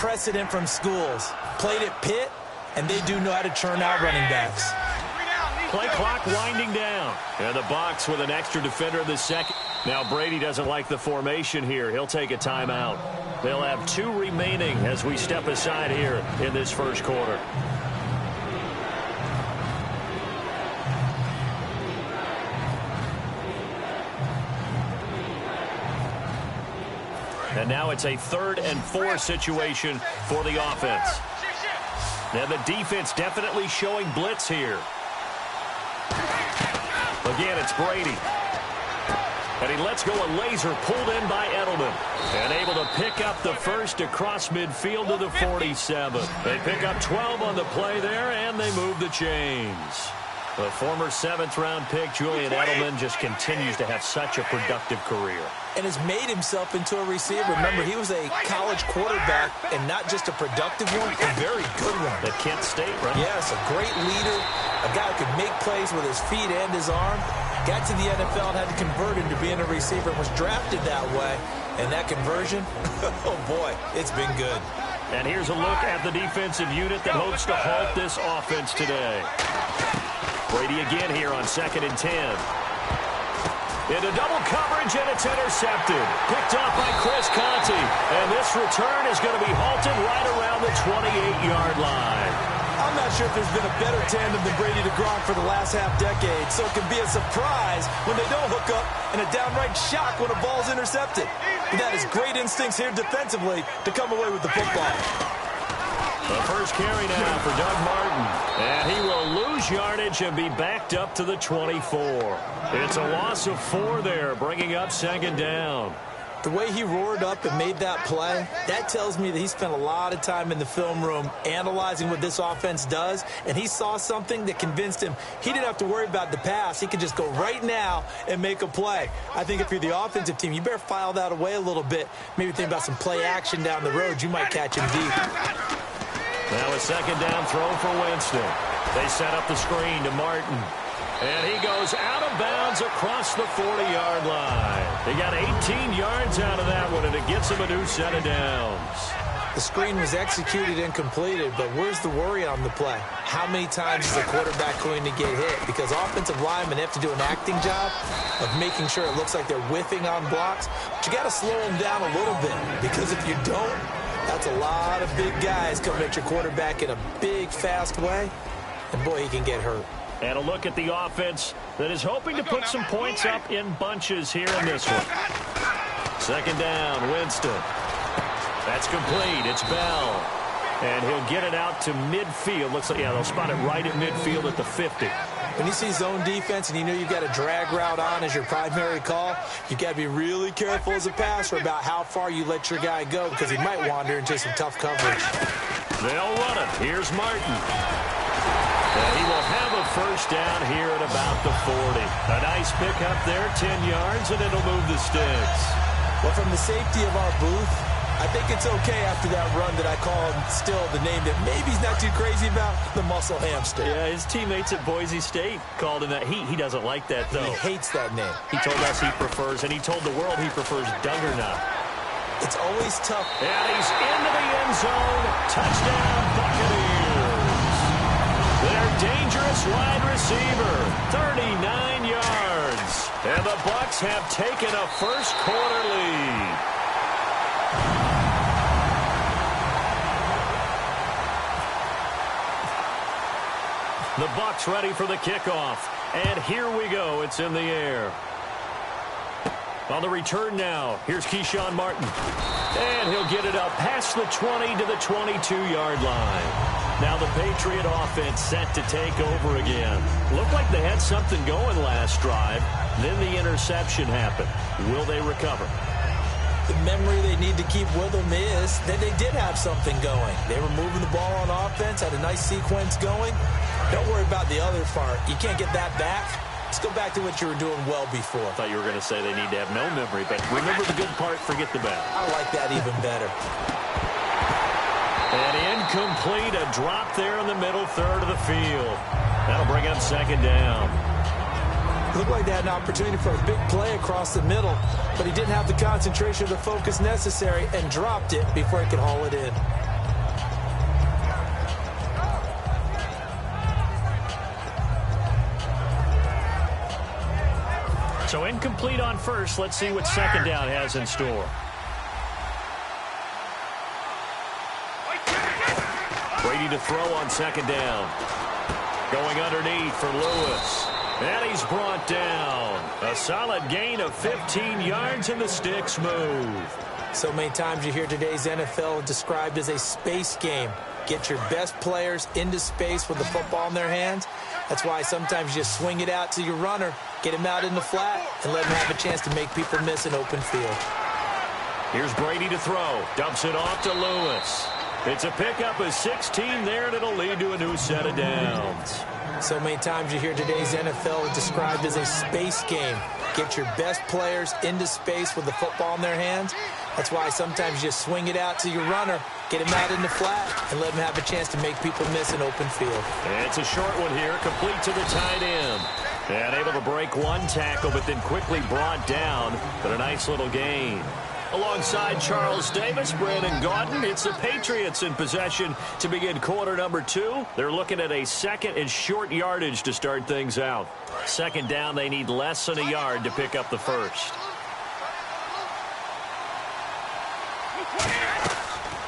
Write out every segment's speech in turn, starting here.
precedent from schools. Played at Pitt, and they do know how to churn out running backs. Play clock winding down. And the Bucs with an extra defender in the second. Now Brady doesn't like the formation here. He'll take a timeout. They'll have 2 remaining as we step aside here in this first quarter. And now it's a 3rd and 4 situation for the offense. Now the defense definitely showing blitz here. Again, it's Brady. And he lets go a laser pulled in by Edelman. And able to pick up the first across midfield to the 47. They pick up 12 on the play there, and they move the chains. The former 7th-round pick, Julian Edelman, just continues to have such a productive career. And has made himself into a receiver. Remember, he was a college quarterback, and not just a productive one, a very good one. At Kent State, right? Yes, a great leader, a guy who could make plays with his feet and his arm. Got to the NFL and had to convert into being a receiver and was drafted that way. And that conversion, oh boy, it's been good. And here's a look at the defensive unit that hopes to halt this offense today. Brady again here on 2nd and 10. Into double coverage, and it's intercepted. Picked off by Chris Conte. And this return is going to be halted right around the 28-yard line. I'm not sure if there's been a better tandem than Brady to Gronk for the last half-decade, so it can be a surprise when they don't hook up and a downright shock when a ball's intercepted. But that is great instincts here defensively to come away with the football. The first carry now for Doug Martin. And he will lose yardage and be backed up to the 24. It's a loss of 4 there, bringing up 2nd down. The way he roared up and made that play, that tells me that he spent a lot of time in the film room analyzing what this offense does, and he saw something that convinced him he didn't have to worry about the pass. He could just go right now and make a play. I think if you're the offensive team, you better file that away a little bit. Maybe think about some play action down the road. You might catch him deep. Now a 2nd down throw for Winston. They set up the screen to Martin. And he goes out of bounds across the 40-yard line. He got 18 yards out of that one, and it gets him a new set of downs. The screen was executed and completed, but where's the worry on the play? How many times is the quarterback going to get hit? Because offensive linemen have to do an acting job of making sure it looks like they're whiffing on blocks. But you got to slow them down a little bit, because if you don't, that's a lot of big guys coming at your quarterback in a big, fast way. And boy, he can get hurt. And a look at the offense that is hoping to put some points up in bunches here in this one. 2nd down, Winston. That's complete. It's Bell. And he'll get it out to midfield. Looks like, yeah, they'll spot it right at midfield at the 50. When you see zone defense and you know you've got a drag route on as your primary call, you've got to be really careful as a passer about how far you let your guy go, because he might wander into some tough coverage. They'll run it. Here's Martin. And he will have a first down here at about the 40. A nice pickup there, 10 yards, and it'll move the sticks. Well, from the safety of our booth, I think it's okay after that run that I called still the name that maybe he's not too crazy about, the muscle hamster. Yeah, his teammates at Boise State called him that. He doesn't like that, though. He hates that name. He told us he prefers, and he told the world he prefers Duggernaut. It's always tough. And he's into the end zone. Touchdown, Buccaneers. Their dangerous wide receiver, 39 yards. And the Bucs have taken a first-quarter lead. The Bucs ready for the kickoff. And here we go. It's in the air. On the return now, here's Keyshawn Martin. And he'll get it up past the 20 to the 22-yard line. Now the Patriot offense set to take over again. Looked like they had something going last drive. Then the interception happened. Will they recover? The memory they need to keep with them is that they did have something going. They were moving the ball on offense, had a nice sequence going. Don't worry about the other part. You can't get that back. Let's go back to what you were doing well before. I thought you were going to say they need to have no memory, but remember the good part, forget the bad. I like that even better. And incomplete, a drop there in the middle third of the field. That'll bring up 2nd down. Looked like they had an opportunity for a big play across the middle, but he didn't have the concentration or the focus necessary and dropped it before he could haul it in. So incomplete on first. Let's see what second down has in store. Brady to throw on second down. Going underneath for Lewis. And he's brought down. A solid gain of 15 yards, and the sticks move. So many times you hear today's NFL described as a space game. Get your best players into space with the football in their hands. That's why sometimes you just swing it out to your runner, get him out in the flat, and let him have a chance to make people miss an open field. Here's Brady to throw. Dumps it off to Lewis. It's a pickup of 16 there, and it'll lead to a new set of downs. So many times you hear today's NFL described as a space game. Get your best players into space with the football in their hands. That's why sometimes you just swing it out to your runner, get him out in the flat, and let him have a chance to make people miss an open field. And it's a short one here, complete to the tight end. And able to break one tackle, but then quickly brought down, but a nice little gain. Alongside Charles Davis, Brandon Gaudin, it's the Patriots in possession to begin quarter number 2. They're looking at a second and short yardage to start things out. Second down, they need less than a yard to pick up the first.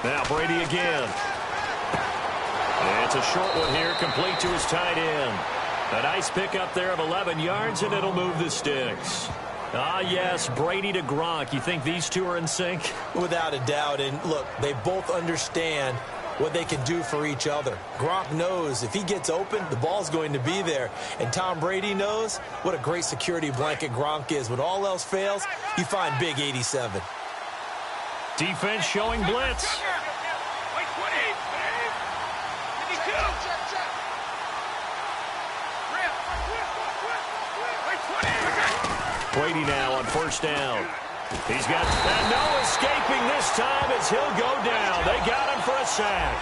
Now Brady again. It's a short one here, complete to his tight end. A nice pickup there of 11 yards, and it'll move the sticks. Ah, yes, Brady to Gronk. You think these two are in sync? Without a doubt. And look, they both understand what they can do for each other. Gronk knows if he gets open, the ball's going to be there. And Tom Brady knows what a great security blanket Gronk is. When all else fails, you find big 87. Defense showing blitz. Brady now on first down. He's got no escaping this time as he'll go down. They got him for a sack.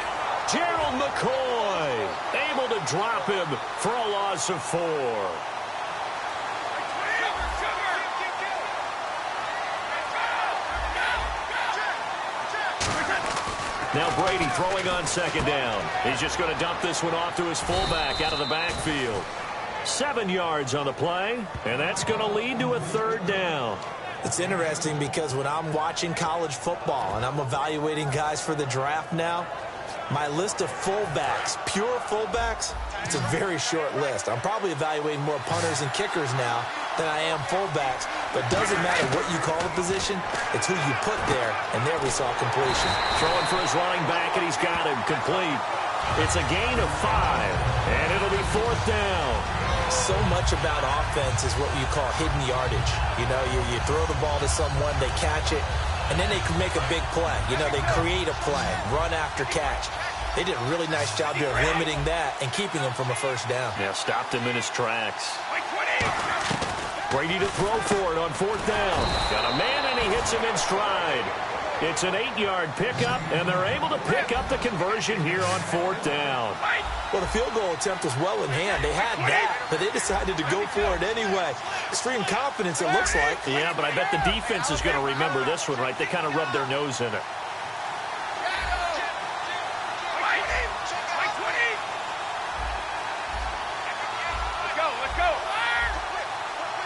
Gerald McCoy able to drop him for a loss of 4. Now Brady throwing on second down. He's just going to dump this one off to his fullback out of the backfield. 7 yards on the play, and that's going to lead to a third down. It's interesting because when I'm watching college football and I'm evaluating guys for the draft now, my list of fullbacks, pure fullbacks, it's a very short list. I'm probably evaluating more punters and kickers now than I am fullbacks, but it doesn't matter what you call the position, it's who you put there, and there we saw completion. Throwing for his running back, and he's got him complete. It's a gain of 5, and it'll be fourth down. So much about offense is what you call hidden yardage. You know, you throw the ball to someone, they catch it, and then they can make a big play. You know, they create a play, run after catch. They did a really nice job there limiting that and keeping him from a first down. Yeah, stopped him in his tracks. Brady to throw for it on fourth down. Got a man, and he hits him in stride. It's an 8-yard pickup, and they're able to pick up the conversion here on fourth down. Well, the field goal attempt was well in hand. They had that, but they decided to go for it anyway. Extreme confidence, it looks like. Yeah, but I bet the defense is going to remember this one, right? They kind of rubbed their nose in it.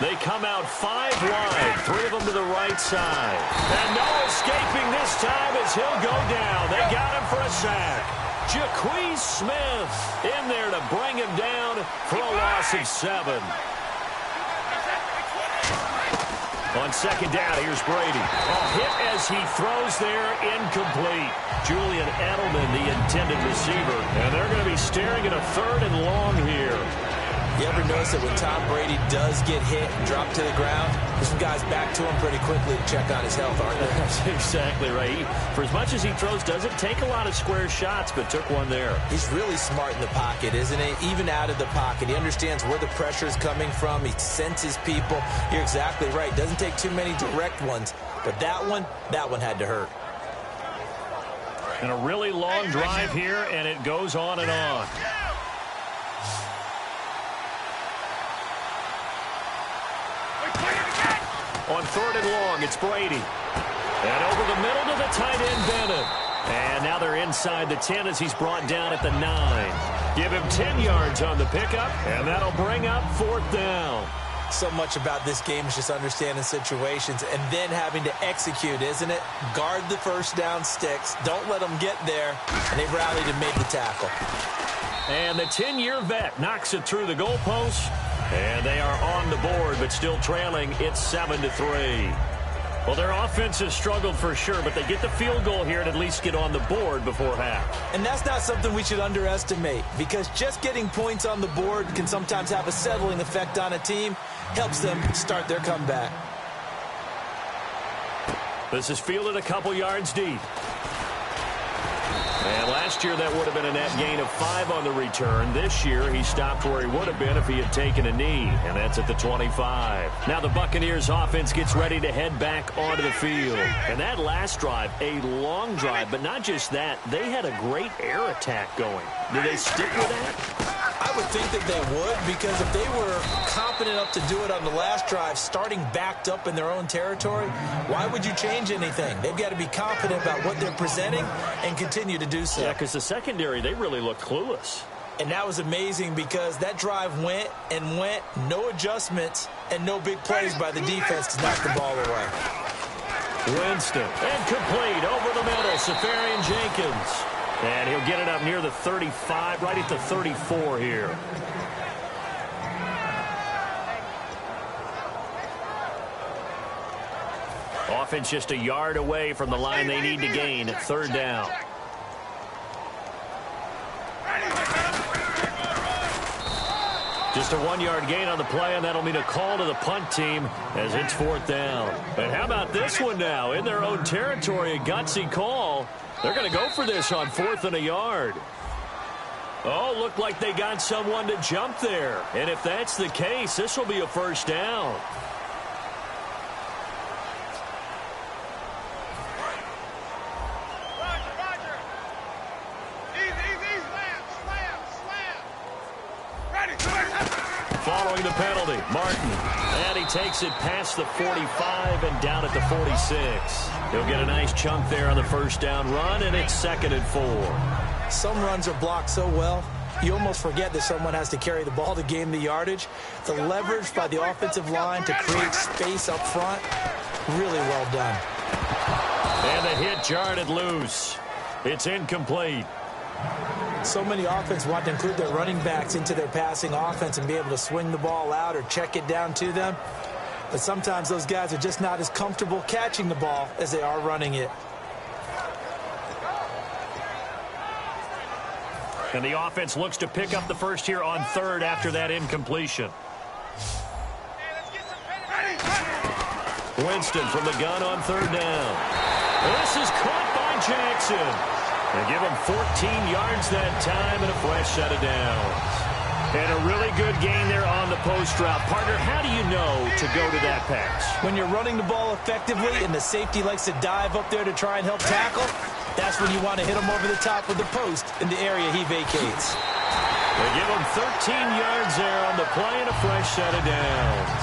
They come out 5 wide, 3 of them to the right side. And no escaping this time as he'll go down. They got him for a sack. Jaquez Smith in there to bring him down for a loss of 7. On second down, here's Brady. A hit as he throws there, incomplete. Julian Edelman, the intended receiver. And they're going to be staring at a 3rd and long here. You ever notice that when Tom Brady does get hit and drop to the ground, there's some guys back to him pretty quickly to check on his health, aren't there? That's exactly right. For as much as he throws, doesn't take a lot of square shots, but took one there. He's really smart in the pocket, isn't he? Even out of the pocket. He understands where the pressure is coming from. He senses people. You're exactly right. Doesn't take too many direct ones. But that one had to hurt. And a really long drive here, and it goes on and on. On 3rd and long, it's Brady. And over the middle to the tight end, Bennett. And now they're inside the 10 as he's brought down at the 9. Give him 10 yards on the pickup, and that'll bring up 4th down. So much about this game is just understanding situations and then having to execute, isn't it? Guard the first down sticks. Don't let them get there. And they've rallied and made the tackle. And the 10-year vet knocks it through the goalpost. And they are on the board, but still trailing. It's 7-3. Well, their offense has struggled for sure, but they get the field goal here and at least get on the board before half. And that's not something we should underestimate, because just getting points on the board can sometimes have a settling effect on a team. Helps them start their comeback. This is fielded a couple yards deep. And last year that would have been a net gain of 5 on the return. This year he stopped where he would have been if he had taken a knee, and that's at the 25. Now the Buccaneers offense gets ready to head back onto the field. And that last drive, a long drive, but not just that, they had a great air attack going. Do they stick with that? I would think that they would, because if they were confident enough to do it on the last drive, starting backed up in their own territory, why would you change anything? They've got to be confident about what they're presenting and continue to do so. Yeah, because the secondary, they really looked clueless. And that was amazing, because that drive went and went, no adjustments, and no big plays by the defense to knock the ball away. Winston, and complete over the middle, Safarian Jenkins. And he'll get it up near the 35, right at the 34 here. Offense just a yard away from the line they need to gain at third down. Just a 1-yard gain on the play, and that'll mean a call to the punt team as it's fourth down. And how about this one now? In their own territory, a gutsy call. They're going to go for this on 4th and a yard. Oh, looked like they got someone to jump there. And if that's the case, this will be a first down. Following the penalty, Martin. And he takes it past the 45 and down at the 46. He'll get a nice chunk there on the first down run, and it's 2nd and 4. Some runs are blocked so well, you almost forget that someone has to carry the ball to gain the yardage. The leverage by the offensive line to create space up front, really well done. And the hit jarred it loose. It's incomplete. So many offense want to include their running backs into their passing offense and be able to swing the ball out or check it down to them. But sometimes those guys are just not as comfortable catching the ball as they are running it. And the offense looks to pick up the first here on 3rd after that incompletion. Winston from the gun on 3rd down. This is caught by Jackson. They give him 14 yards that time and a fresh set of downs. And a really good gain there on the post route. Partner, how do you know to go to that pass? When you're running the ball effectively and the safety likes to dive up there to try and help tackle, that's when you want to hit him over the top of the post in the area he vacates. They give him 13 yards there on the play and a fresh set of downs.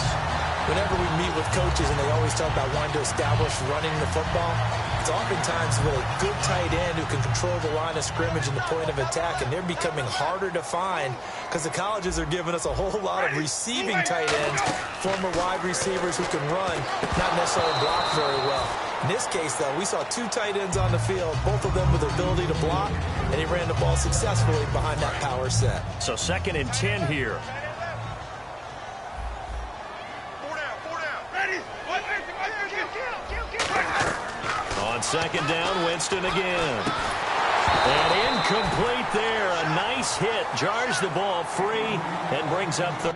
Whenever we meet with coaches and they always talk about wanting to establish running the football, it's oftentimes with a good tight end who can control the line of scrimmage and the point of attack, and they're becoming harder to find because the colleges are giving us a whole lot of receiving tight ends, former wide receivers who can run, not necessarily block very well. In this case, though, we saw 2 tight ends on the field, both of them with the ability to block, and he ran the ball successfully behind that power set. So 2nd and 10 here. On 2nd down, Winston again. And incomplete there. A nice hit. Jars the ball free and brings up the...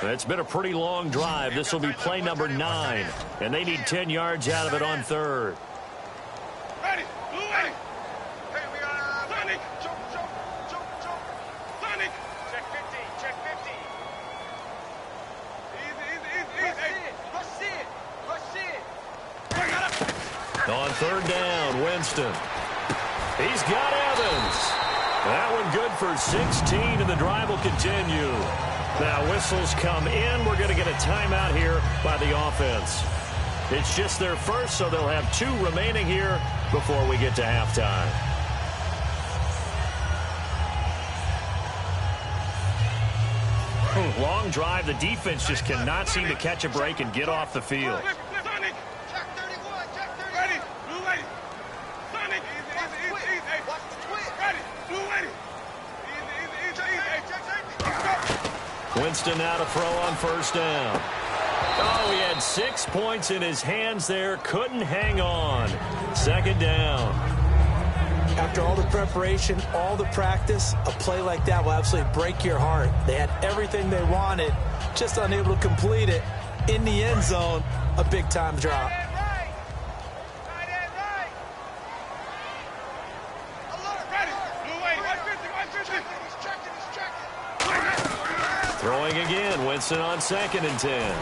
It's been a pretty long drive. This will be play number 9, and they need 10 yards out of it on third. Ready. Hey, we got Sonic. Sonic. Check 50. Easy. Rush it. On third down, Winston. He's got Evans. That one good for 16, and the drive will continue. Now, whistles come in. We're going to get a timeout here by the offense. It's just their first, so they'll have 2 remaining here before we get to halftime. Long drive. The defense just cannot seem to catch a break and get off the field. Sonic. Check 31. Ready. Blue lady. Sonic. Easy. Watch the twist. Ready. Blue lady. Easy. Winston now to throw on first down. Oh, he had 6 points in his hands there. Couldn't hang on. Second down. After all the preparation, all the practice, a play like that will absolutely break your heart. They had everything they wanted, just unable to complete it. In the end zone, a big-time drop. Throwing again, Winston on 2nd and 10.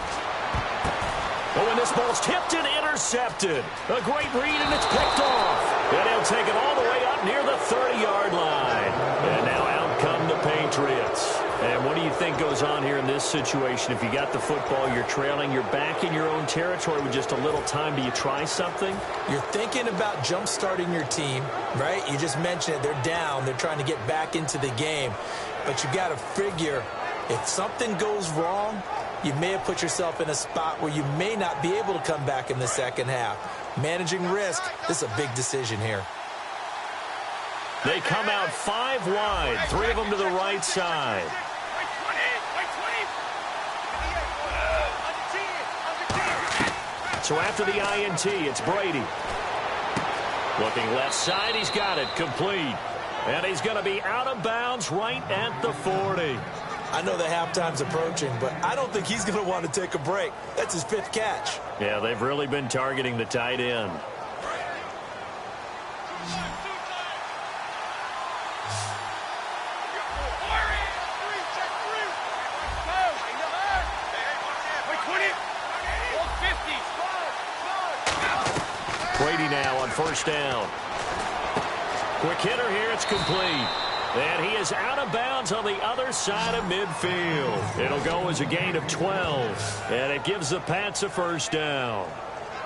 Oh, and this ball's tipped and intercepted. A great read, and it's picked off. And he'll take it all the way up near the 30-yard line. And now out come the Patriots. And what do you think goes on here in this situation? If you got the football, you're trailing, you're back in your own territory with just a little time. Do you try something? You're thinking about jump-starting your team, right? You just mentioned it. They're down. They're trying to get back into the game. But you got to figure, if something goes wrong, you may have put yourself in a spot where you may not be able to come back in the second half. Managing risk, this is a big decision here. They come out 5 wide, 3 of them to the right side. So after the INT, it's Brady. Looking left side, he's got it, complete. And he's going to be out of bounds right at the 40. I know the halftime's approaching, but I don't think he's going to want to take a break. That's his 5th catch. Yeah, they've really been targeting the tight end. Brady now on first down. Quick hitter here, it's complete. And he is out of bounds on the other side of midfield. It'll go as a gain of 12. And it gives the Pats a first down.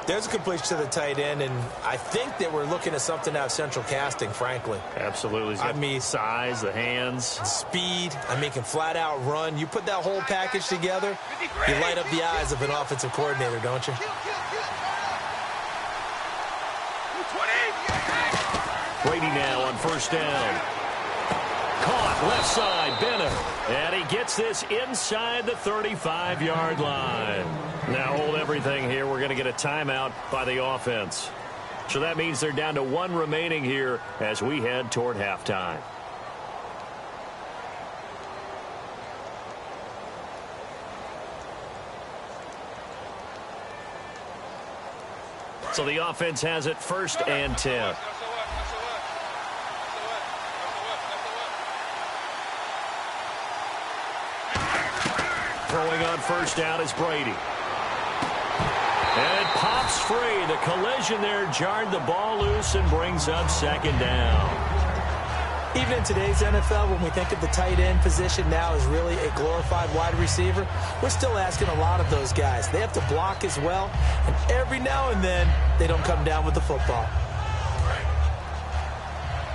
There's a completion to the tight end, and I think that we're looking at something out of central casting, frankly. Absolutely. I mean, size, the hands. Speed. I mean, can flat out run. You put that whole package together, you light up the eyes of an offensive coordinator, don't you? Brady now on first down. Caught left side, Bennett. And he gets this inside the 35-yard line. Now hold everything here. We're going to get a timeout by the offense. So that means they're down to 1 remaining here as we head toward halftime. So the offense has it 1st and 10. Throwing on first down is Brady. And it pops free. The collision there jarred the ball loose and brings up 2nd down. Even in today's NFL, when we think of the tight end position now as really a glorified wide receiver, we're still asking a lot of those guys. They have to block as well, and every now and then, they don't come down with the football.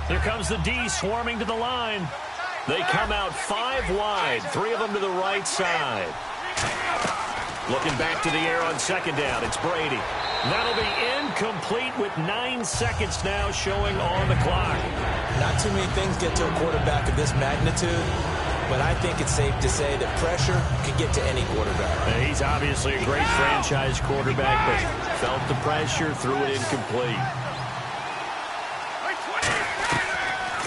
Here comes the D swarming to the line. They come out 5 wide, 3 of them to the right side. Looking back to the air on 2nd down, it's Brady. That'll be incomplete with 9 seconds now showing on the clock. Not too many things get to a quarterback of this magnitude, but I think it's safe to say that pressure can get to any quarterback. And he's obviously a great franchise quarterback, but felt the pressure, threw it incomplete.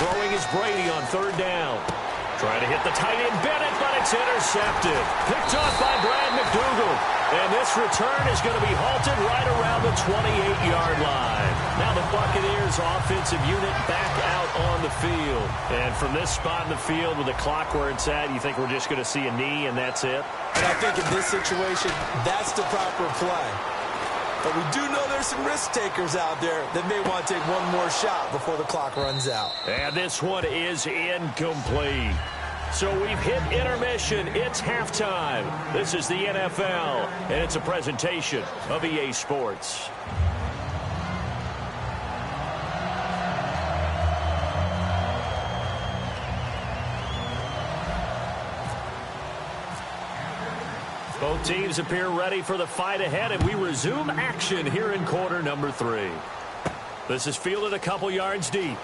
Throwing is Brady on 3rd down. Trying to hit the tight end Bennett, but it's intercepted. Picked off by Brad McDougal. And this return is going to be halted right around the 28-yard line. Now the Buccaneers offensive unit back out on the field. And from this spot in the field with the clock where it's at, you think we're just going to see a knee and that's it? And I think in this situation, that's the proper play. But we do know there's some risk takers out there that may want to take one more shot before the clock runs out. And this one is incomplete. So we've hit intermission. It's halftime. This is the NFL, and it's a presentation of EA Sports. Both teams appear ready for the fight ahead, and we resume action here in quarter number 3. This is fielded a couple yards deep.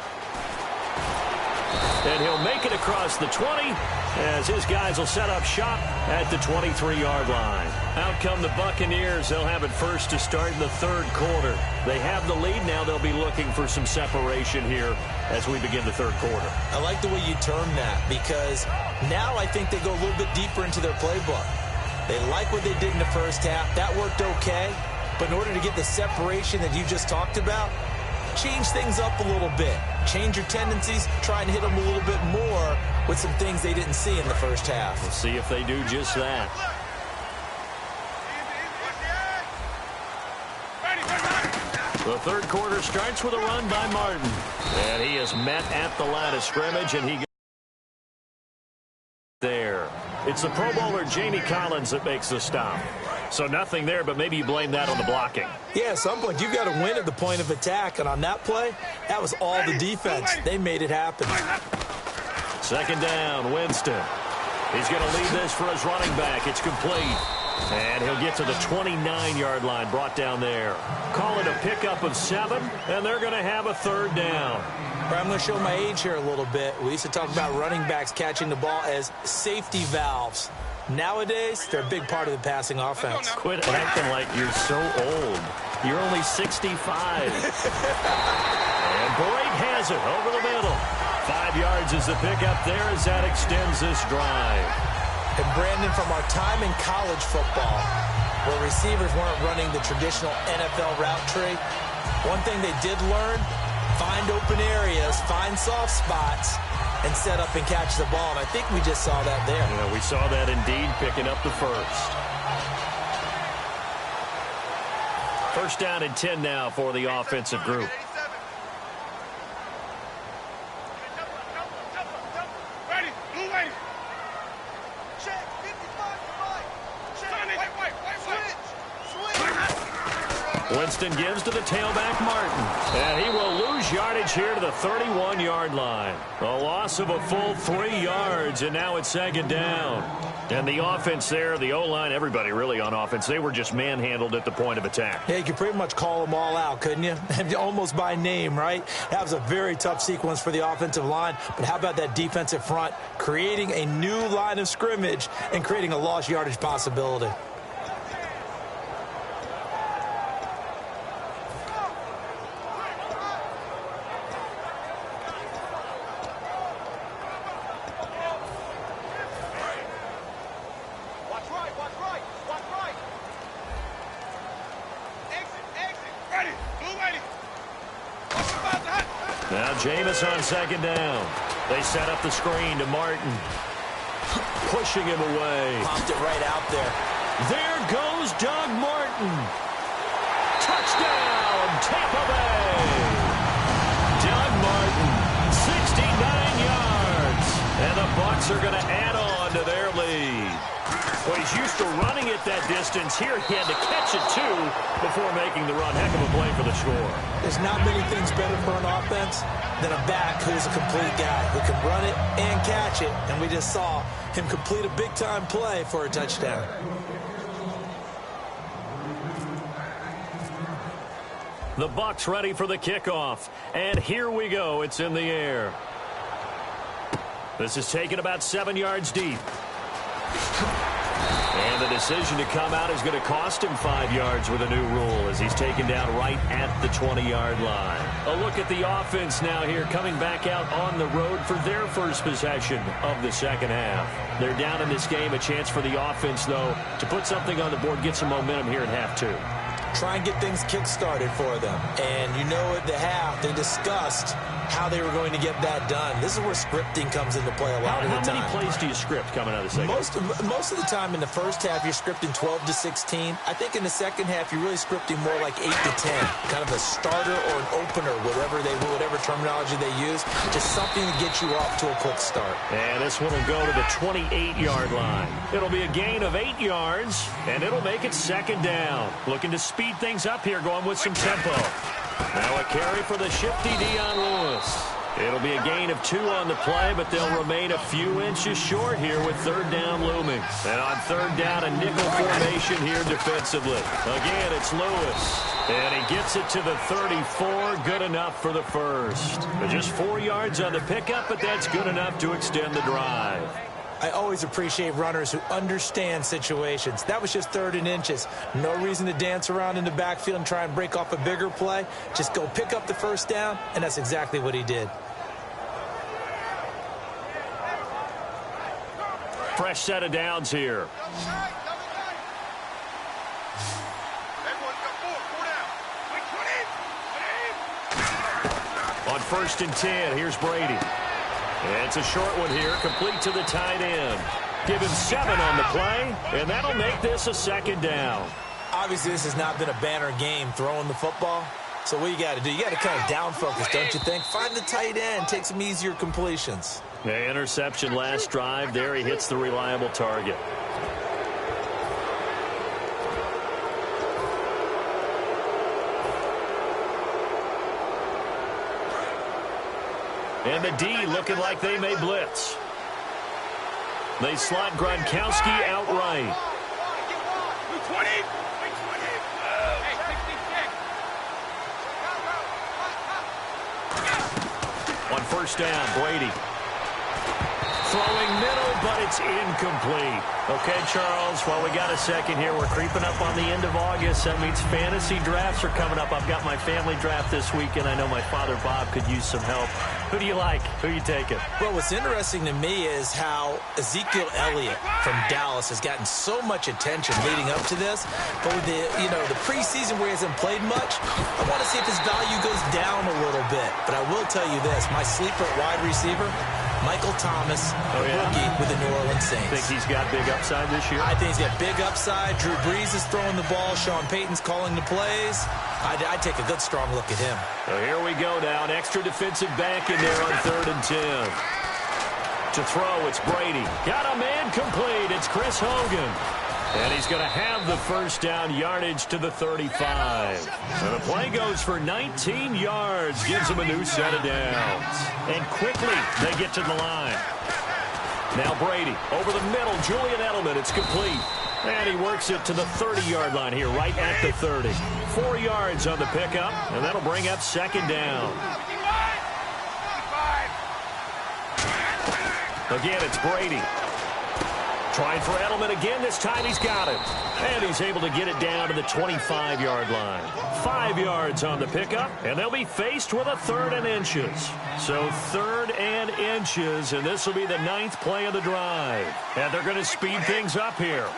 And he'll make it across the 20 as his guys will set up shop at the 23-yard line. Out come the Buccaneers. They'll have it first to start in the third quarter. They have the lead now. They'll be looking for some separation here as we begin the third quarter. I like the way you term that because now I think they go a little bit deeper into their playbook. They like what they did in the first half. That worked okay. But in order to get the separation that you just talked about, change things up a little bit. Change your tendencies. Try and hit them a little bit more with some things they didn't see in the first half. We'll see if they do just that. The third quarter starts with a run by Martin. And he is met at the line of scrimmage, and he there. It's the Pro Bowler Jamie Collins that makes the stop. So nothing there, but maybe you blame that on the blocking. Yeah, at some point, you've got to win at the point of attack. And on that play, that was all the defense. They made it happen. Second down, Winston. He's going to lead this for his running back. It's complete. And he'll get to the 29-yard line, brought down there. Call it a pickup of 7, and they're going to have a third down. I'm going to show my age here a little bit. We used to talk about running backs catching the ball as safety valves. Nowadays, they're a big part of the passing offense. Quit acting like you're so old. You're only 65. And Boyd has it over the middle. 5 yards is the pickup there as that extends this drive. And Brandon, from our time in college football, where receivers weren't running the traditional NFL route tree, one thing they did learn, find open areas, find soft spots, and set up and catch the ball. And I think we just saw that there. Yeah, we saw that indeed, picking up the first. First down and 10 now for the offensive group. Winston gives to the tailback, Martin. And he will lose yardage here to the 31-yard line. A loss of a full 3 yards, and now it's second down. And the offense there, the O-line, everybody really on offense, they were just manhandled at the point of attack. Yeah, you could pretty much call them all out, couldn't you? Almost by name, right? That was a very tough sequence for the offensive line. But how about that defensive front creating a new line of scrimmage and creating a lost yardage possibility? Now Jameis on second down. They set up the screen to Martin. Pushing him away. Popped it right out there. There goes Doug Martin. Touchdown, Tampa Bay. Doug Martin, 69 yards. And the Bucs are going to add on to their lead. Well, he's used to running it that distance. Here he had to catch it, too, before making the run. Heck of a play for the score. There's not many things better for an offense than a back who's a complete guy who can run it and catch it. And we just saw him complete a big-time play for a touchdown. The Bucs ready for the kickoff. And here we go. It's in the air. This is taken about 7 yards deep. And the decision to come out is going to cost him 5 yards with a new rule as he's taken down right at the 20-yard line. A look at the offense now here, coming back out on the road for their first possession of the second half. They're down in this game. A chance for the offense, though, to put something on the board, get some momentum here in half two. Try and get things kick-started for them. And you know at the half, they discussed how they were going to get that done. This is where scripting comes into play a lot of the time. How many plays do you script coming out of the second? Most of the time in the first half, you're scripting 12 to 16. I think in the second half, you're really scripting more like 8 to 10. Kind of a starter or an opener, whatever terminology they use. Just something to get you off to a quick start. And this one will go to the 28-yard line. It'll be a gain of 8 yards, and it'll make it second down. Looking to speed things up here, going with some tempo. Now a carry for the shifty Dion Lewis. It'll be a gain of 2 on the play, but they'll remain a few inches short here with third down looming. And on third down, a nickel formation here defensively. Again, it's Lewis. And he gets it to the 34. Good enough for the first. But just 4 yards on the pickup, but that's good enough to extend the drive. I always appreciate runners who understand situations. That was just 3rd and inches. No reason to dance around in the backfield and try and break off a bigger play. Just go pick up the first down, and that's exactly what he did. Fresh set of downs here. On 1st and 10, here's Brady. It's a short one here, complete to the tight end. Give him 7 on the play, and that'll make this a second down. Obviously, this has not been a banner game throwing the football. So what you got to do, you got to kind of down focus, don't you think? Find the tight end, take some easier completions. The interception last drive there. He hits the reliable target. And the D looking like they may blitz. They slot Gronkowski outright. On 1st down, Brady. Throwing middle, but it's incomplete. Okay, Charles, while we got a second here, we're creeping up on the end of August. That means fantasy drafts are coming up. I've got my family draft this weekend. I know my father, Bob, could use some help. Who do you like? Who are you taking? Well, what's interesting to me is how Ezekiel Elliott from Dallas has gotten so much attention leading up to this. But with the preseason where he hasn't played much, I want to see if his value goes down a little bit. But I will tell you this, my sleeper at wide receiver, Michael Thomas, rookie with the New Orleans Saints. Think he's got big upside this year? I think he's got big upside. Drew Brees is throwing the ball. Sean Payton's calling the plays. I'd take a good, strong look at him. So here we go now. An extra defensive back in there on 3rd and 10. To throw, it's Brady. Got a man complete. It's Chris Hogan. And he's going to have the first down, yardage to the 35. And the play goes for 19 yards. Gives him a new set of downs. And quickly, they get to the line. Now Brady over the middle. Julian Edelman. It's complete. And he works it to the 30-yard line here, right at the 30. 4 yards on the pickup, and that'll bring up second down. Again, it's Brady. Trying for Edelman again. This time he's got it. And he's able to get it down to the 25-yard line. 5 yards on the pickup, and they'll be faced with a 3rd and inches. So 3rd and inches, and this will be the 9th play of the drive. And they're going to speed things up here.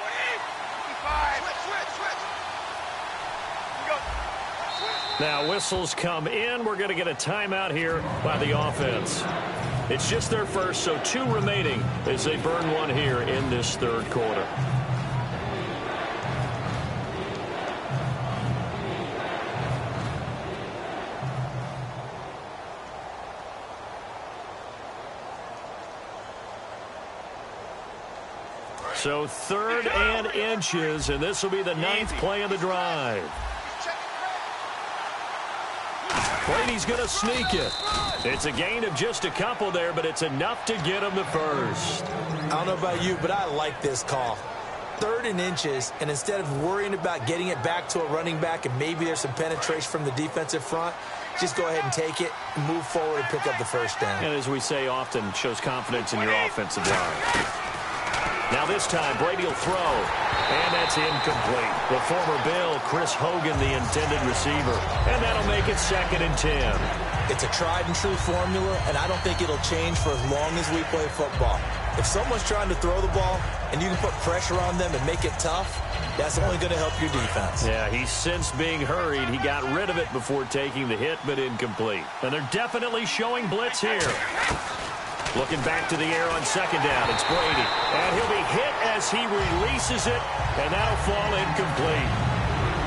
Now whistles come in. We're going to get a timeout here by the offense. It's just their first, so 2 remaining as they burn one here in this 3rd quarter. So 3rd and inches, and this will be the 9th play of the drive. Brady's going to sneak it. It's a gain of just a couple there, but it's enough to get him the first. I don't know about you, but I like this call. 3rd and inches, and instead of worrying about getting it back to a running back and maybe there's some penetration from the defensive front, just go ahead and take it, move forward, and pick up the first down. And as we say often, shows confidence in your offensive line. Now this time, Brady will throw. And that's incomplete. The former Bill, Chris Hogan, the intended receiver. And that'll make it 2nd and 10. It's a tried-and-true formula, and I don't think it'll change for as long as we play football. If someone's trying to throw the ball and you can put pressure on them and make it tough, that's only going to help your defense. Yeah, he's since being hurried. He got rid of it before taking the hit, but incomplete. And they're definitely showing blitz here. Looking back to the air on 2nd down, it's Brady. And he'll be hit as he releases it, and that'll fall incomplete.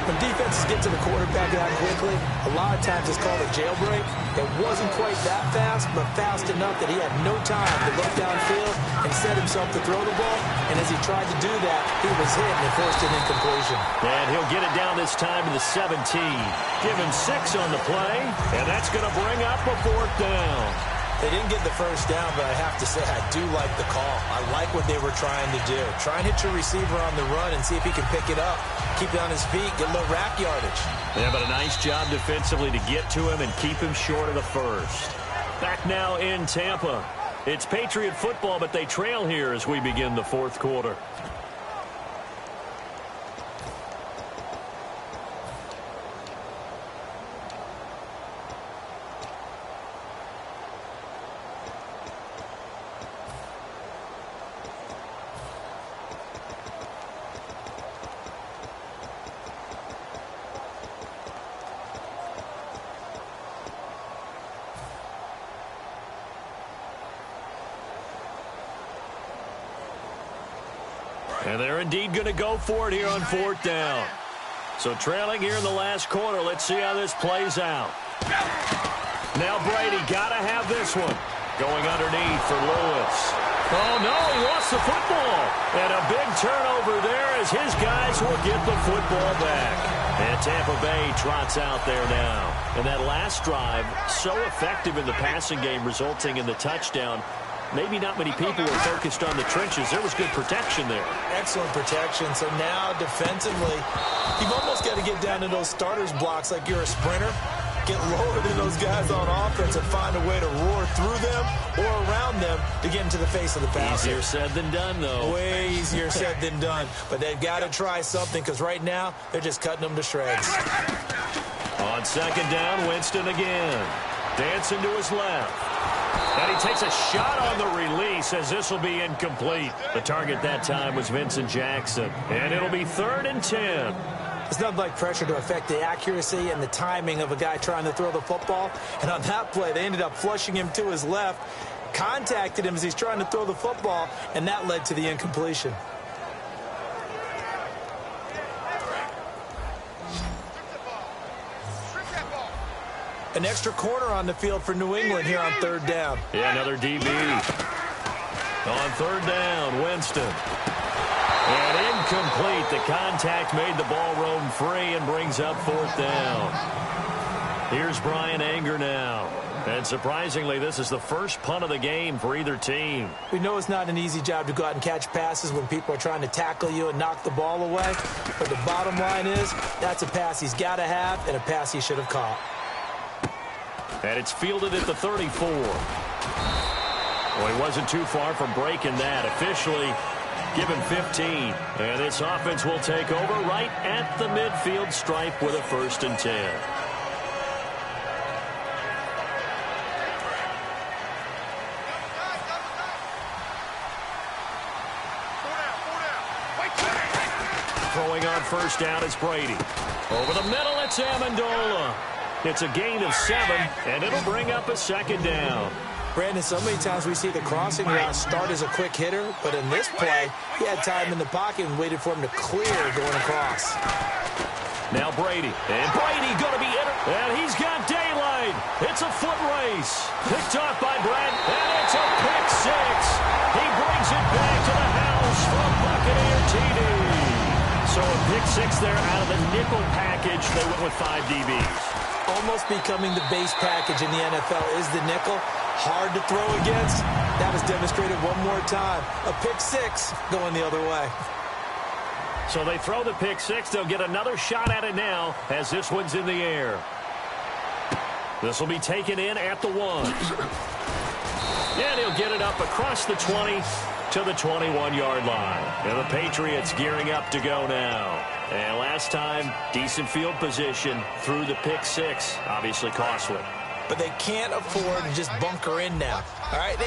When defenses get to the quarterback that quickly, a lot of times it's called a jailbreak. It wasn't quite that fast, but fast enough that he had no time to look downfield and set himself to throw the ball. And as he tried to do that, he was hit and forced an incompletion. And he'll get it down this time to the 17. Give him 6 on the play, and that's going to bring up a 4th down. They didn't get the first down, but I have to say I do like the call. I like what they were trying to do. Try and hit your receiver on the run and see if he can pick it up. Keep it on his feet, get a little rack yardage. Yeah, but a nice job defensively to get to him and keep him short of the first. Back now in Tampa. It's Patriot football, but they trail here as we begin the 4th quarter. And they're indeed going to go for it here on 4th down. So trailing here in the last quarter. Let's see how this plays out. Now Brady got to have this one. Going underneath for Lewis. Oh, no, he lost the football. And a big turnover there as his guys will get the football back. And Tampa Bay trots out there now. And that last drive, so effective in the passing game, resulting in the touchdown. Maybe not many people were focused on the trenches. There was good protection there. Excellent protection. So now defensively, you've almost got to get down to those starters blocks like you're a sprinter. Get lower than those guys on offense and find a way to roar through them or around them to get into the face of the passer. Easier said than done, though. Way easier said than done. But they've got to try something because right now they're just cutting them to shreds. On 2nd down, Winston again. Dancing to his left. And he takes a shot on the release as this will be incomplete. The target that time was Vincent Jackson. And it'll be 3rd and 10. It's nothing like pressure to affect the accuracy and the timing of a guy trying to throw the football. And on that play, they ended up flushing him to his left, contacted him as he's trying to throw the football, and that led to the incompletion. An extra corner on the field for New England here on 3rd down. Yeah, another DB. On 3rd down, Winston. And incomplete. The contact made the ball roam free and brings up 4th down. Here's Brian Anger now. And surprisingly, this is the first punt of the game for either team. We know it's not an easy job to go out and catch passes when people are trying to tackle you and knock the ball away. But the bottom line is, that's a pass he's got to have and a pass he should have caught. And it's fielded at the 34. Well, he wasn't too far from breaking that. Officially given 15. And this offense will take over right at the midfield stripe with a 1st and 10. Throwing on 1st down, it's Brady. Over the middle, it's Amendola. It's a gain of 7, and it'll bring up a 2nd down. Brandon, so many times we see the crossing route start as a quick hitter, but in this play, he had time in the pocket and waited for him to clear going across. Now Brady. And Brady going to be in. And he's got daylight. It's a foot race. Picked off by Brad. And it's a pick 6. He brings it back to the house from Buccaneer TD. So a pick 6 there out of the nickel package. They went with 5 DBs. Almost becoming the base package in the NFL is the nickel. Hard to throw against. That was demonstrated one more time. A pick 6 going the other way. So they throw the pick 6. They'll get another shot at it now as this one's in the air. This will be taken in at the 1. And he'll get it up across the 20 to the 21-yard line. And the Patriots gearing up to go now. And last time, decent field position through the pick six. Obviously costly. But they can't afford to just bunker in now. All right,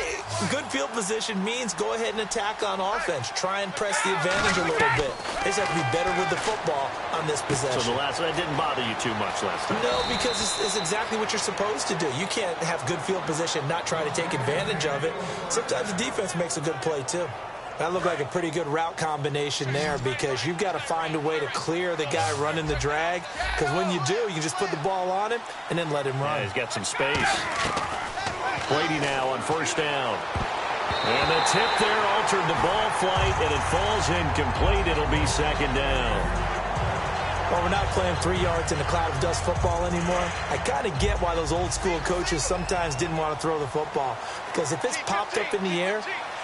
good field position means go ahead and attack on offense. Try and press the advantage a little bit. They just have to be better with the football on this possession. So that didn't bother you too much last time? No, because it's exactly what you're supposed to do. You can't have good field position, not try to take advantage of it. Sometimes the defense makes a good play, too. That looked like a pretty good route combination there because you've got to find a way to clear the guy running the drag. Because when you do, you just put the ball on him and then let him run. Yeah, he's got some space. Brady now on first down. And the tip there altered the ball flight, and it falls incomplete. It'll be second down. Well, we're not playing 3 yards in a cloud of dust football anymore. I kind of get why those old school coaches sometimes didn't want to throw the football. Because if it's popped up in the air,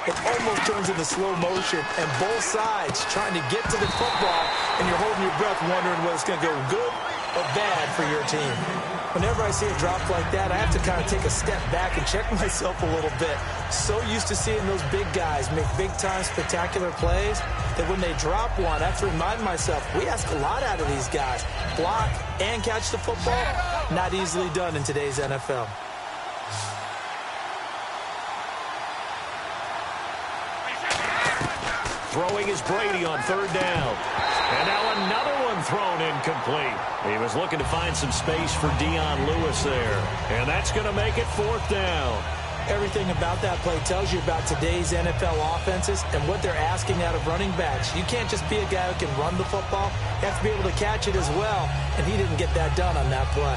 it almost turns into slow motion, and both sides trying to get to the football, and you're holding your breath wondering whether it's going to go good or bad for your team. Whenever I see a drop like that, I have to kind of take a step back and check myself a little bit. So used to seeing those big guys make big-time spectacular plays that when they drop one, I have to remind myself, we ask a lot out of these guys. Block and catch the football, not easily done in today's NFL. Throwing is Brady on third down. And now another one thrown incomplete. He was looking to find some space for Dion Lewis there. And that's going to make it fourth down. Everything about that play tells you about today's NFL offenses and what they're asking out of running backs. You can't just be a guy who can run the football. You have to be able to catch it as well. And he didn't get that done on that play.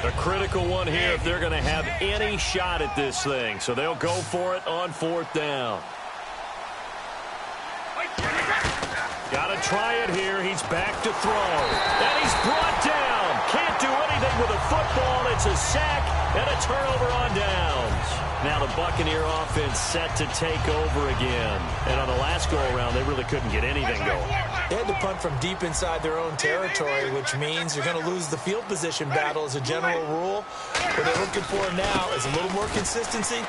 A critical one here if they're going to have any shot at this thing. So they'll go for it on fourth down. Got to try it here. He's back to throw. And he's brought down. Can't do anything with a football. It's a sack and a turnover on downs. Now the Buccaneer offense set to take over again. And on the last go-around, they really couldn't get anything going. They had to punt from deep inside their own territory, which means you're going to lose the field position battle as a general rule. What they're looking for now is a little more consistency,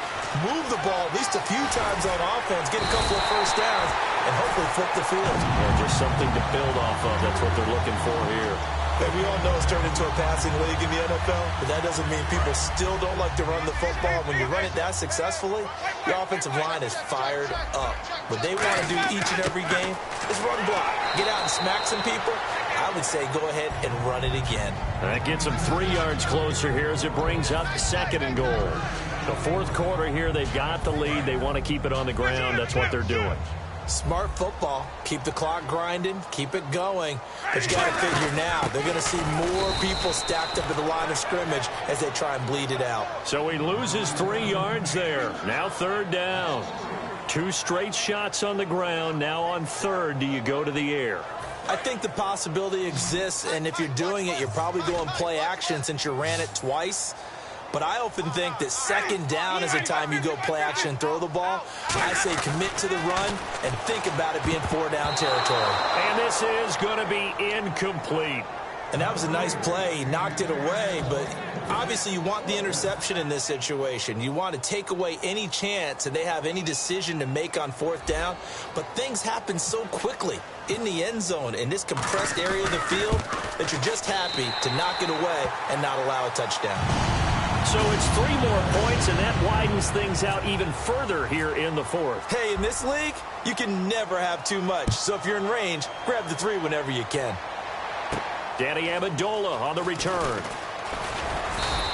move the ball at least a few times on offense, get a couple of first downs, and hopefully flip the field. Yeah, just something to build off of. That's what they're looking for here. And we all know it's turned into a passing league in the NFL, but that doesn't mean people still don't like to run the football. When you run it that successfully, the offensive line is fired up. What they want to do each and every game is run block. Get out and smack some people. I would say go ahead and run it again. That gets them 3 yards closer here as it brings up second and goal. The fourth quarter here, they've got the lead. They want to keep it on the ground. That's what they're doing. Smart football. Keep the clock grinding. Keep it going. But you got to figure now, they're going to see more people stacked up at the line of scrimmage as they try and bleed it out. So he loses 3 yards there. Now third down. 2 straight shots on the ground. Now on third, do you go to the air? I think the possibility exists, and if you're doing it, you're probably going play action since you ran it twice. But I often think that second down is the time you go play action and throw the ball. I say commit to the run and think about it being 4-down territory. And this is going to be incomplete. And that was a nice play. He knocked it away, but obviously you want the interception in this situation. You want to take away any chance and they have any decision to make on fourth down. But things happen so quickly in the end zone in this compressed area of the field that you're just happy to knock it away and not allow a touchdown. So it's 3 more points, and that widens things out even further here in the fourth. Hey, in this league, you can never have too much. So if you're in range, grab the 3 whenever you can. Danny Amendola on the return.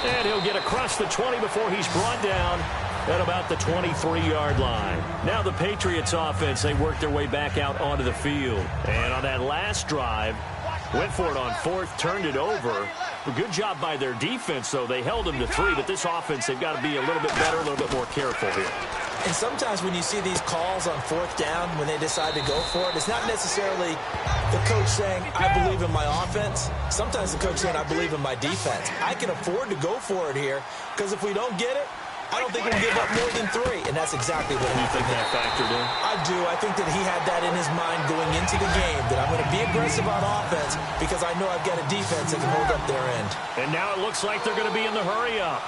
And he'll get across the 20 before he's brought down at about the 23-yard line. Now the Patriots offense, they work their way back out onto the field. And on that last drive, went for it on fourth, turned it over. A good job by their defense, though. They held them to 3, but this offense, they've got to be a little bit better, a little bit more careful here. And sometimes when you see these calls on fourth down, when they decide to go for it, it's not necessarily the coach saying, I believe in my offense. Sometimes the coach saying, I believe in my defense. I can afford to go for it here because if we don't get it, I don't think he'll give up more than 3, and that's exactly what You think that factored in? I do. I think that he had that in his mind going into the game, that I'm going to be aggressive on offense because I know I've got a defense that can hold up their end. And now it looks like they're going to be in the hurry-up.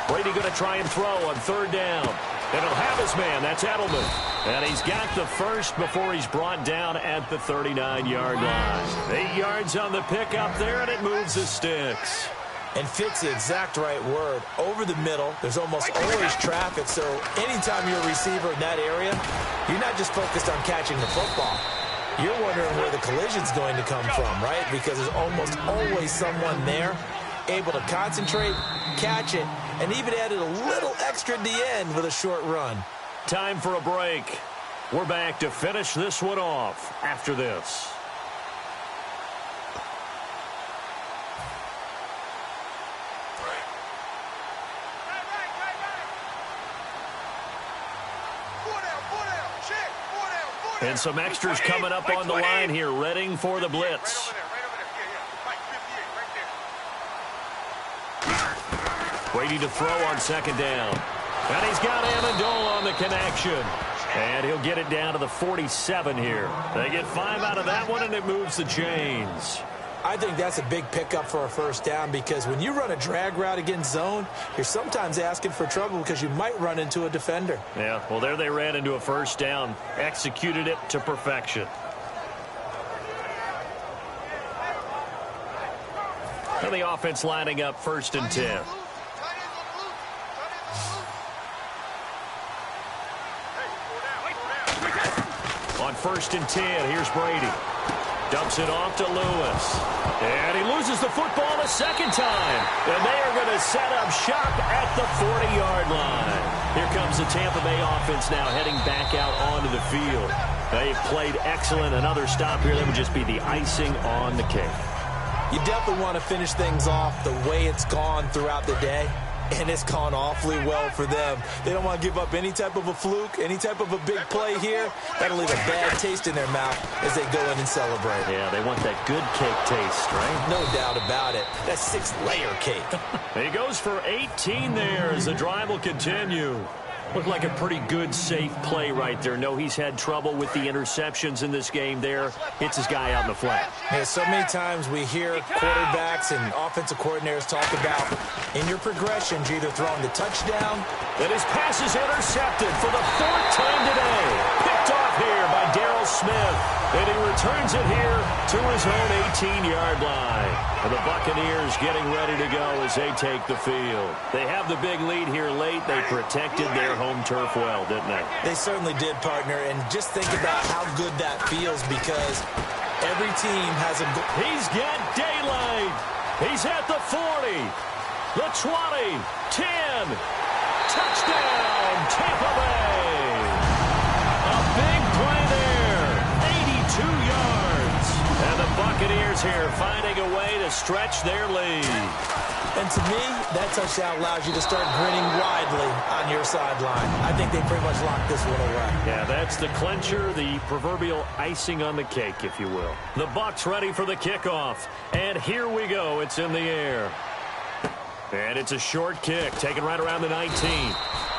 Brady going to try and throw on 3rd down. And he'll have his man. That's Edelman. And he's got the first before he's brought down at the 39-yard line. 8 yards on the pickup there, and it moves the sticks. And fit's the exact right word. Over the middle, there's almost always traffic, so anytime you're a receiver in that area, you're not just focused on catching the football. You're wondering where the collision's going to come from, right? Because there's almost always someone there able to concentrate, catch it, and even added a little extra at the end with a short run. Time for a break. We're back to finish this one off after this. And some extras coming up on the line here, readying for the blitz. Brady to throw on 2nd down. And he's got Amendola on the connection. And he'll get it down to the 47 here. They get 5 out of that one, and it moves the chains. I think that's a big pickup for a 1st down because when you run a drag route against zone, you're sometimes asking for trouble because you might run into a defender. Yeah, well, there they ran into a 1st down. Executed it to perfection. And the offense lining up 1st and 10. On 1st and 10, here's Brady. Dumps it off to Lewis. And he loses the football a 2nd time. And they are going to set up shop at the 40-yard line. Here comes the Tampa Bay offense now heading back out onto the field. They've played excellent. Another stop here, that would just be the icing on the cake. You definitely want to finish things off the way it's gone throughout the day. And it's gone awfully well for them. They don't want to give up any type of a fluke, any type of a big play here. That'll leave a bad taste in their mouth as they go in and celebrate. Yeah, they want that good cake taste, right? No doubt about it. That 6-layer cake. He goes for 18 there as the drive will continue. Looked like a pretty good, safe play right there. No, he's had trouble with the interceptions in this game there. Hits his guy out in the flat. Yeah, so many times we hear quarterbacks and offensive coordinators talk about in your progressions, you're either throwing the touchdown. And his pass is intercepted for the 4th time today. Picked off here by Darryl Smith. And he returns it here to his own 18-yard line. And the Buccaneers getting ready to go as they take the field. They have the big lead here late. They protected their home turf well, didn't they? They certainly did, partner. And just think about how good that feels because every team has a goal. He's got daylight. He's at the 40, the 20, 10. Touchdown, Tampa Bay. A big play there. 82 yards. And the Buccaneers here finding a way to stretch their lead. And to me, that touchdown allows you to start grinning widely on your sideline. I think they pretty much locked this one away. Yeah, that's the clincher, the proverbial icing on the cake, if you will. The Bucs ready for the kickoff. And here we go. It's in the air. And it's a short kick, taken right around the 19.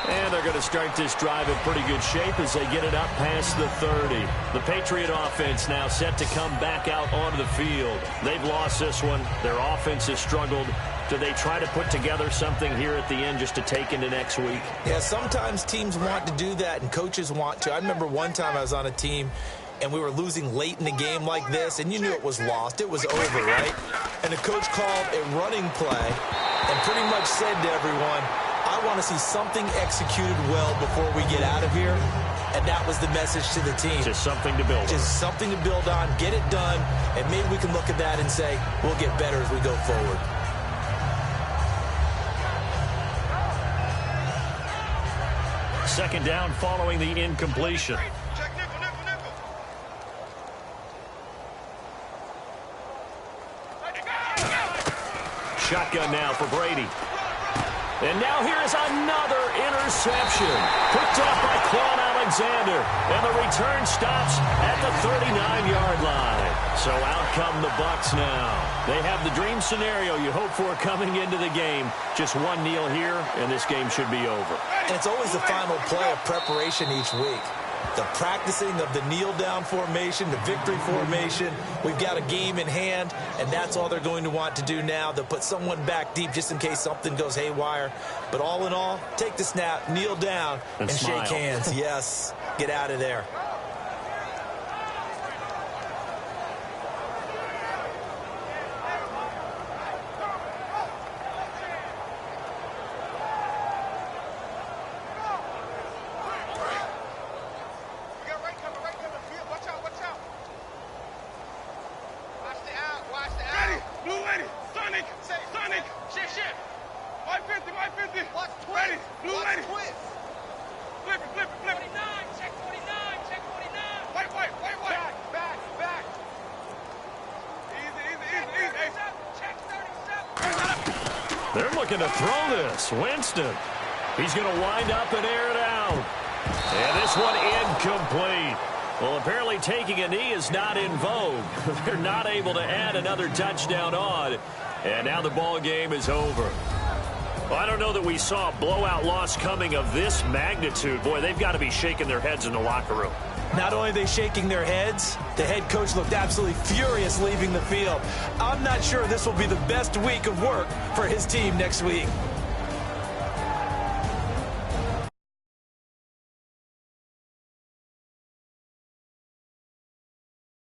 And they're going to start this drive in pretty good shape as they get it up past the 30. The Patriot offense now set to come back out onto the field. They've lost this one. Their offense has struggled. Do they try to put together something here at the end just to take into next week? Yeah, sometimes teams want to do that and coaches want to. I remember one time I was on a team and we were losing late in the game like this, and you knew it was lost. It was over, right? And the coach called a running play and pretty much said to everyone, I want to see something executed well before we get out of here. And that was the message to the team. Just something to build on. Just something to build on, get it done, and maybe we can look at that and say, we'll get better as we go forward. Second down following the incompletion. Shotgun now for Brady. And now here is another interception. Picked off by Quan Alexander. And the return stops at the 39-yard line. So out come the Bucs now. They have the dream scenario you hope for coming into the game. Just one kneel here, and this game should be over. And it's always the final play of preparation each week. The practicing of the kneel-down formation, the victory formation. We've got a game in hand, and that's all they're going to want to do now. They'll put someone back deep just in case something goes haywire. But all in all, take the snap, kneel down, and shake hands. Yes, get out of there. They're looking to throw this. Winston. He's going to wind up and air it out. And this one incomplete. Well, apparently taking a knee is not in vogue. They're not able to add another touchdown on. And now the ball game is over. Well, I don't know that we saw a blowout loss coming of this magnitude. Boy, they've got to be shaking their heads in the locker room. Not only are they shaking their heads, the head coach looked absolutely furious leaving the field. I'm not sure this will be the best week of work for his team next week.